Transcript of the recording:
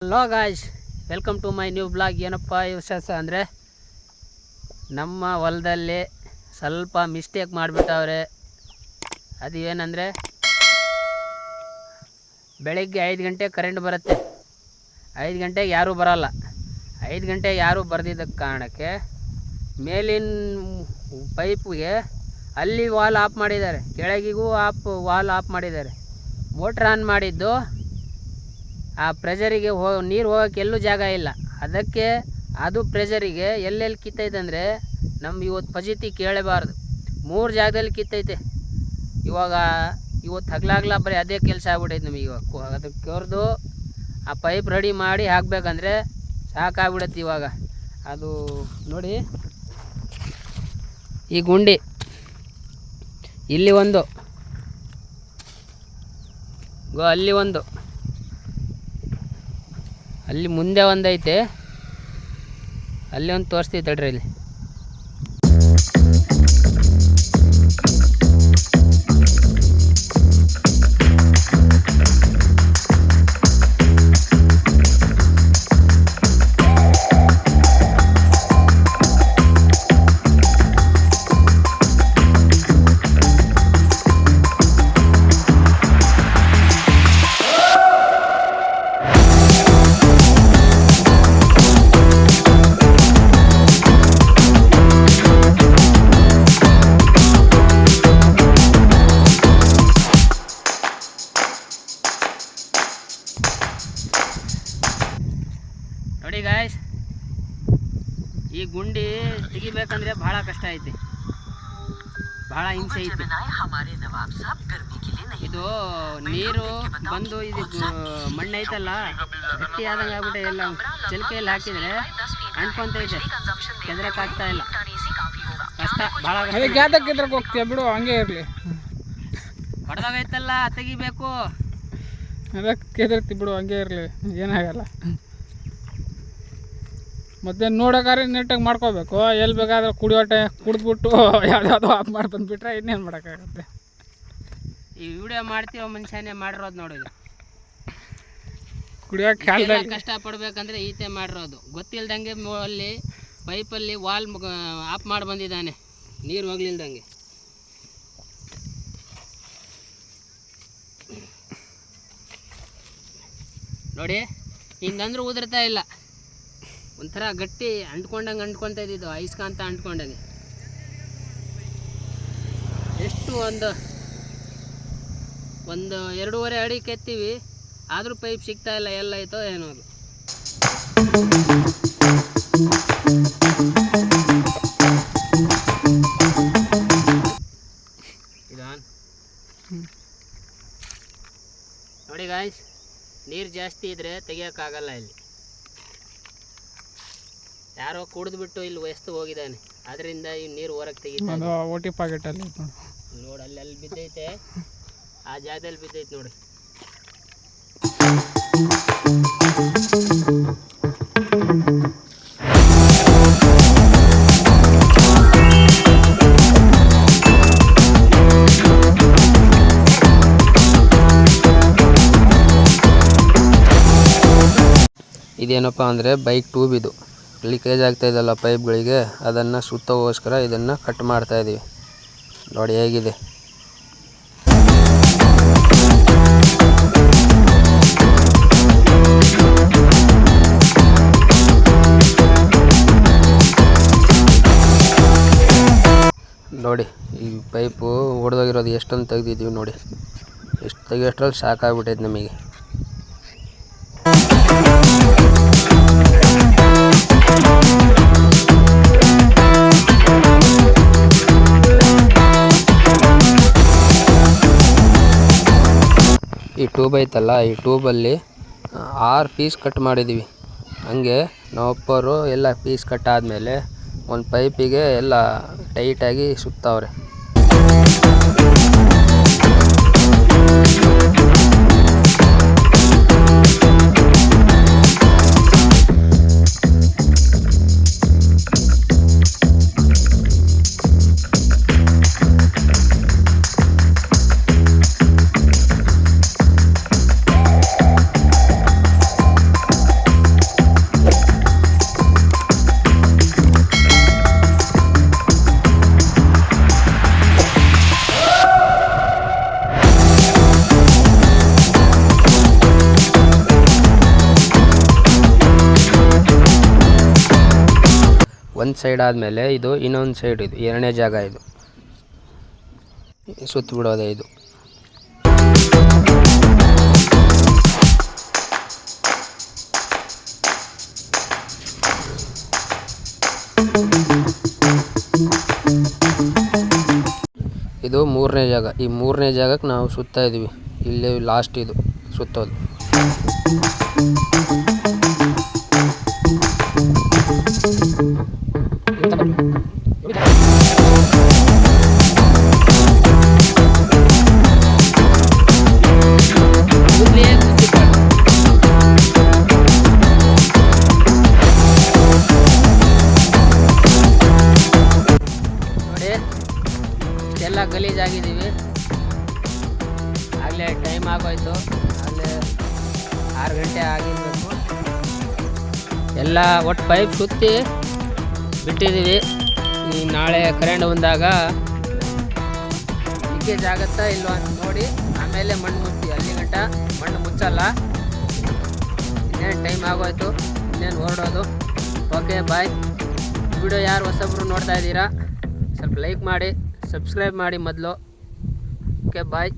Hello guys, welcome to my new blog. ಏನಪ್ಪ ವಿಶೇಷ ಅಂದರೆ ನಮ್ಮ ಹೊಲದಲ್ಲಿ ಸ್ವಲ್ಪ ಮಿಸ್ಟೇಕ್ ಮಾಡಿಬಿಟ್ಟವ್ರೆ. ಅದು ಏನಂದರೆ ಬೆಳಗ್ಗೆ 5 ಗಂಟೆ ಕರೆಂಟ್ ಬರುತ್ತೆ, 5 ಗಂಟೆಗೆ ಯಾರೂ ಬರೋಲ್ಲ. 5 ಗಂಟೆಗೆ ಯಾರೂ ಬರೆದಿದ್ದಕ್ಕೆ ಕಾರಣಕ್ಕೆ ಮೇಲಿನ ಪೈಪ್ಗೆ ಅಲ್ಲಿ ವಾಲ್ ಆಫ್ ಮಾಡಿದ್ದಾರೆ, ಕೆಳಗಿಗೂ ವಾಲ್ ಆಫ್ ಮಾಡಿದ್ದಾರೆ. ಮೋಟ್ರ್ ಆನ್ ಮಾಡಿದ್ದು ಆ ಪ್ರೆಷರಿಗೆ ನೀರು ಹೋಗೋಕ್ಕೆ ಎಲ್ಲೂ ಜಾಗ ಇಲ್ಲ. ಅದಕ್ಕೆ ಅದು ಪ್ರೆಷರಿಗೆ ಎಲ್ಲೆಲ್ಲಿ ಕಿತ್ತೈತೆ ಅಂದರೆ ನಮ್ಮ ಇವತ್ತು ಫಜಿತಿ ಕೇಳಬಾರ್ದು, 3 ಜಾಗದಲ್ಲಿ ಕಿತ್ತೈತೆ. ಇವತ್ತು ಹಗಲಾಗ್ಲ ಬರೀ ಅದೇ ಕೆಲಸ ಆಗ್ಬಿಟ್ಟೈತೆ ನಮಗೆ. ಇವಾಗ ಅದಕ್ಕೆ ಕೊರೆದು ಆ ಪೈಪ್ ರೆಡಿ ಮಾಡಿ ಹಾಕಬೇಕಂದ್ರೆ ಸಾಕಾಗ್ಬಿಡತ್ತೆ. ಇವಾಗ ಅದು ನೋಡಿ, ಈ ಗುಂಡಿ ಇಲ್ಲಿ ಒಂದು, ಅಲ್ಲಿ ಒಂದು, ಅಲ್ಲಿ ಮುಂದೆ ಒಂದೈತೆ, ಅಲ್ಲಿ ಒಂದು ತೋರಿಸ್ತೀವಿ ತಡ್ರಿ. ಇಲ್ಲಿ ನೋಡಿ ಗಾಯ್ಸ್, ಈ ಗುಂಡಿ ತೆಗಿಬೇಕಂದ್ರೆ ಭಾಳ ಕಷ್ಟ ಐತಿ, ಭಾಳ ಹಿಂಸೆ ಐತಿ. ಇದು ನೀರು ಬಂದು ಇದು ಮಣ್ಣು ಐತಲ್ಲ, ಗಟ್ಟಿ ಆದಂಗೆ ಆಗ್ಬಿಟ್ಟೆ. ಎಲ್ಲ ಚಿಲ್ಕೆಯಲ್ಲಿ ಹಾಕಿದರೆ ಅಂಟ್ಕೊಂತೈತೆ, ಕೆದ್ರಕ್ಕಾಗ್ತಾ ಇಲ್ಲ. ಕಷ್ಟ, ಭಾಳ ಕೆದ್ರಕ್ಕೆ ಹೋಗ್ತೀಯ ಬಿಡು, ಹಂಗೆ ಇರಲಿ. ಹೊಡೆದಾಗೈತಲ್ಲ, ತೆಗಿಬೇಕು. ಅದಕ್ಕೆ ಕೆದ್ರತಿ ಬಿಡು, ಹಂಗೆ ಇರಲಿ, ಏನಾಗಲ್ಲ. ಮತ್ತೆ ನೋಡೋಕ್ಕಾರೆ ನೀಟಾಗಿ ಮಾಡ್ಕೋಬೇಕು. ಎಲ್ಲಿ ಬೇಕಾದ್ರೆ ಕುಡಿದ್ಬಿಟ್ಟು ಯಾವುದಾದ್ರು ಆಫ್ ಮಾಡಿ ಬಂದುಬಿಟ್ರೆ ಇನ್ನೇನು ಮಾಡೋಕ್ಕಾಗುತ್ತೆ. ಈ ವಿಡಿಯೋ ಮಾಡ್ತೀವೋ ಮನುಷ್ಯನೇ ಮಾಡಿರೋದು ನೋಡೋದು. ಕುಡಿಯೋಕೆ ಕಷ್ಟಪಡ್ಬೇಕಂದ್ರೆ ಈತೆ ಮಾಡಿರೋದು. ಗೊತ್ತಿಲ್ದಂಗೆ ಅಲ್ಲಿ ಪೈಪಲ್ಲಿ ವಾಲ್ ಆಫ್ ಮಾಡಿ ಬಂದಿದ್ದಾನೆ, ನೀರು ಹೋಗ್ಲಿಲ್ದಂಗೆ. ನೋಡಿ, ಹಿಂಗಂದ್ರೂ ಉದುರ್ತಾ ಇಲ್ಲ, ಒಂಥರ ಗಟ್ಟಿ ಅಂಟ್ಕೊಂಡಂಗೆ ಅಂಟ್ಕೊತಾ ಇದ್ದಿದ್ದು, ಅಯಸ್ಕಾಂತ ಅಂಟ್ಕೊಂಡಂಗೆ. ಎಷ್ಟು ಒಂದು 2.5 ಅಡಿ ಕೆತ್ತೀವಿ, ಆದರೂ ಪೈಪ್ ಸಿಗ್ತಾ ಇಲ್ಲ. ಎಲ್ಲೈತೋ ಏನೋ ಅದು. ನೋಡಿ ಗಾಯ್ಸ್, ನೀರು ಜಾಸ್ತಿ ಇದ್ರೆ ತೆಗಿಯೋಕ್ಕಾಗಲ್ಲ. ಇಲ್ಲಿ ಯಾರೋ ಕುಡಿದ್ಬಿಟ್ಟು ಇಲ್ಲಿ ಎಸ್ತು ಹೋಗಿದ್ದಾನೆ, ಅದರಿಂದ ಈ ನೀರು ಹೊರಗೆ ತೆಗಿತಾನೆ. ಓಟಿ ಪಾಕೆಟಲ್ಲಿ ನೋಡಿ, ಅಲ್ಲಿ ಬಿದ್ದೈತೆ, ಆ ಜಾಗದಲ್ಲಿ ಬಿದ್ದೈತೆ ನೋಡಿ. ಇದೇನಪ್ಪ ಅಂದರೆ ಬೈಕ್ ಟ್ಯೂಬ್. ಇದು ಲೀಕೇಜ್ ಆಗ್ತಾಯಿದ್ದಲ್ಲ ಪೈಪ್ಗಳಿಗೆ, ಅದನ್ನು ಸುತ್ತೋಗೋಸ್ಕರ ಇದನ್ನು ಕಟ್ ಮಾಡ್ತಾಯಿದ್ದೀವಿ. ನೋಡಿ ಹೇಗಿದೆ. ನೋಡಿ ಈ ಪೈಪು ಒಡೆದೋಗಿರೋದು ಎಷ್ಟೊಂದು ತೆಗ್ದಿದ್ದೀವಿ ನೋಡಿ. ಎಷ್ಟು ತೆಗಿಯೋಷ್ಟ್ರಲ್ಲಿ ಸಾಕಾಗ್ಬಿಟ್ಟೈತೆ ನಮಗೆ. ಈ ಟ್ಯೂಬ್ ಐತಲ್ಲ, ಈ ಟ್ಯೂಬಲ್ಲಿ 6 ಪೀಸ್ ಕಟ್ ಮಾಡಿದ್ದೀವಿ. ಹಂಗೆ ನಾವೊಪ್ಪರು ಎಲ್ಲ ಪೀಸ್ ಕಟ್ ಆದಮೇಲೆ ಒಂದು ಪೈಪಿಗೆ ಎಲ್ಲ ಟೈಟಾಗಿ ಸುತ್ತವ್ರೆ. ಒಂದು ಸೈಡ್ ಆದಮೇಲೆ ಇದು ಇನ್ನೊಂದು ಸೈಡ್, ಇದು ಎರಡನೇ ಜಾಗ, ಇದು ಸುತ್ತ ಬಿಡೋದೆ ಇದು. ಇದು ಮೂರನೇ ಜಾಗ. ಈ ಮೂರನೇ ಜಾಗಕ್ಕೆ ನಾವು ಸುತ್ತಾ ಇದ್ದೀವಿ. ಇಲ್ಲೇ ಲಾಸ್ಟ್ ಇದು ಸುತ್ತೋದು. ನೋಡಿ ಇಷ್ಟೆಲ್ಲ ಗಲೀಜಾಗಿದ್ದೀವಿ. ಆಗಲೇ ಟೈಮ್ ಆಗೋಯ್ತು, ಆಗಲೇ 6 ಗಂಟೆ ಆಗಿರಬೇಕು. ಎಲ್ಲ ಒಟ್ಟು ಪೈಪ್ ಸುತ್ತಿ ಬಿಟ್ಟಿದ್ದೀವಿ. ಈ ನಾಳೆ ಕರೆಂಟ್ ಬಂದಾಗ ಲೀಕೇಜ್ ಆಗುತ್ತಾ ಇಲ್ವಾ ಅಂತ ನೋಡಿ ಆಮೇಲೆ ಮಣ್ಣು ಮುಚ್ತೀವಿ. ಅಲ್ಲಿ ಗಂಟ ಮಣ್ಣು ಮುಚ್ಚಲ್ಲ. ಇನ್ನೇನು ಟೈಮ್ ಆಗೋಯ್ತು, ಇನ್ನೇನು ಹೊರಡೋದು. Okay bye. ವಿಡಿಯೋ ಯಾರು ಹೊಸಬ್ರು ನೋಡ್ತಾ ಇದ್ದೀರಾ ಸ್ವಲ್ಪ ಲೈಕ್ ಮಾಡಿ, ಸಬ್ಸ್ಕ್ರೈಬ್ ಮಾಡಿ ಮೊದಲು. ಓಕೆ ಬಾಯ್.